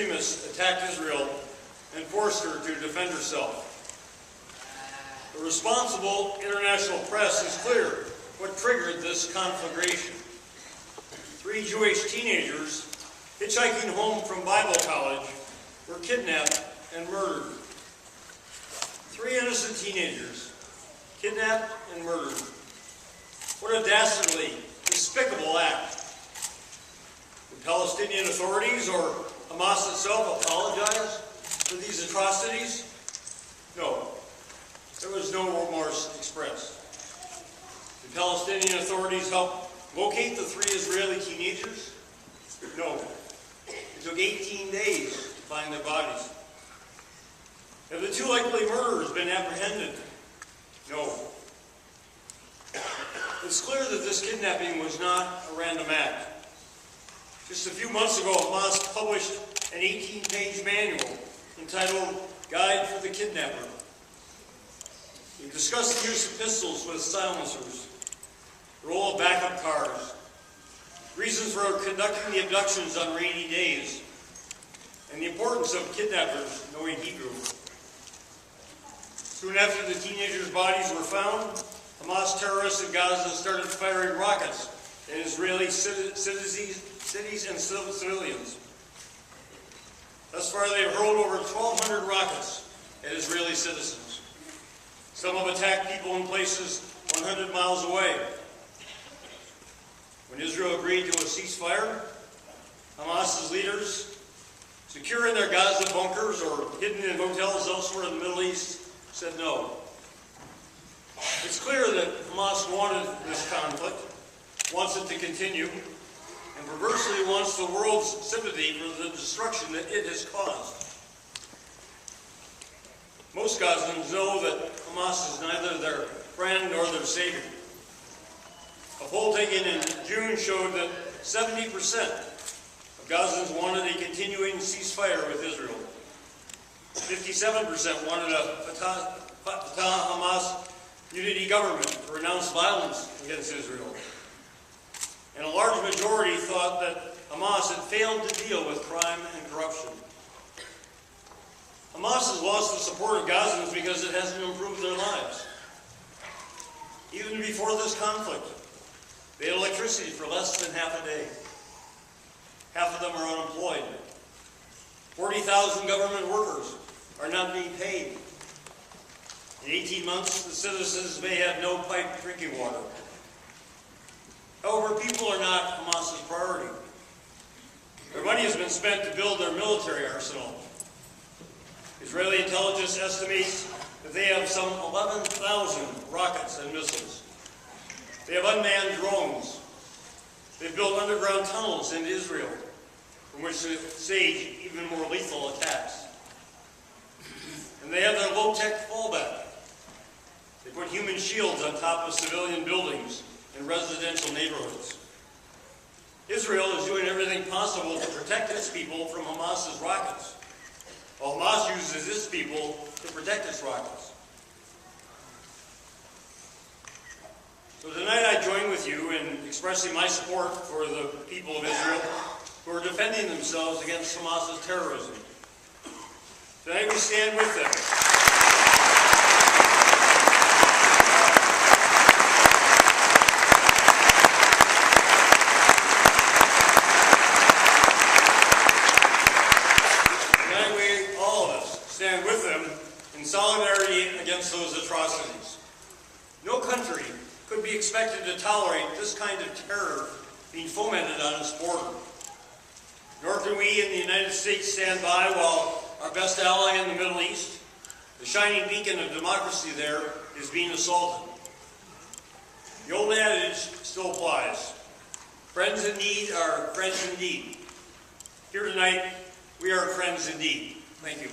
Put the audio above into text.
extremists attacked Israel and forced her to defend herself. The responsible international press is clear what triggered this conflagration. 3 Jewish teenagers hitchhiking home from Bible college were kidnapped and murdered. 3 innocent teenagers kidnapped and murdered. What a dastardly, despicable act. The Palestinian authorities or Hamas itself apologize for these atrocities? No. There was no remorse expressed. The Palestinian authorities helped locate the 3 Israeli teenagers? No. It took 18 days to find their bodies. Have the 2 likely murderers been apprehended? No. It's clear that this kidnapping was not a random act. Just a few months ago, Hamas published an 18-page manual entitled Guide for the Kidnapper. We discussed the use of pistols with silencers, the role of backup cars, reasons for conducting the abductions on rainy days, and the importance of kidnappers knowing Hebrew. Soon after the teenagers' bodies were found, Hamas terrorists in Gaza started firing rockets at Israeli cities and civilians. Thus far, they have hurled over 1,200 rockets at Israeli citizens. Some have attacked people in places 100 miles away. When Israel agreed to a ceasefire, Hamas's leaders, secure in their Gaza bunkers or hidden in hotels elsewhere in the Middle East, said no. It's clear that Hamas wanted this conflict, wants it to continue, and perversely wants the world's sympathy for the destruction that it has caused. Most Gazans know that Hamas is neither their friend nor their savior. A poll taken in June showed that 70% of Gazans wanted a continuing ceasefire with Israel. 57% wanted a Fatah-Hamas unity government to renounce violence against Israel. And a large majority thought that Hamas had failed to deal with crime and corruption. Hamas has lost the support of Gazans because it hasn't improved their lives. Even before this conflict, they had electricity for less than half a day. Half of them are unemployed. 40,000 government workers are not being paid. In 18 months, the citizens may have no piped drinking water. However, people are not Hamas's priority. Their money has been spent to build their military arsenal. Israeli intelligence estimates that they have some 11,000 rockets and missiles. They have unmanned drones. They've built underground tunnels into Israel, from which to stage even more lethal attacks. And they have their low-tech fallback. They put human shields on top of civilian buildings in residential neighborhoods. Israel is doing everything possible to protect its people from Hamas's rockets, while Hamas uses its people to protect its rockets. So tonight I join with you in expressing my support for the people of Israel who are defending themselves against Hamas's terrorism. Tonight we stand with them. Stand with them in solidarity against those atrocities. No country could be expected to tolerate this kind of terror being fomented on its border. Nor can we in the United States stand by while our best ally in the Middle East, the shining beacon of democracy there, is being assaulted. The old adage still applies. Friends in need are friends indeed. Here tonight, we are friends indeed. Thank you.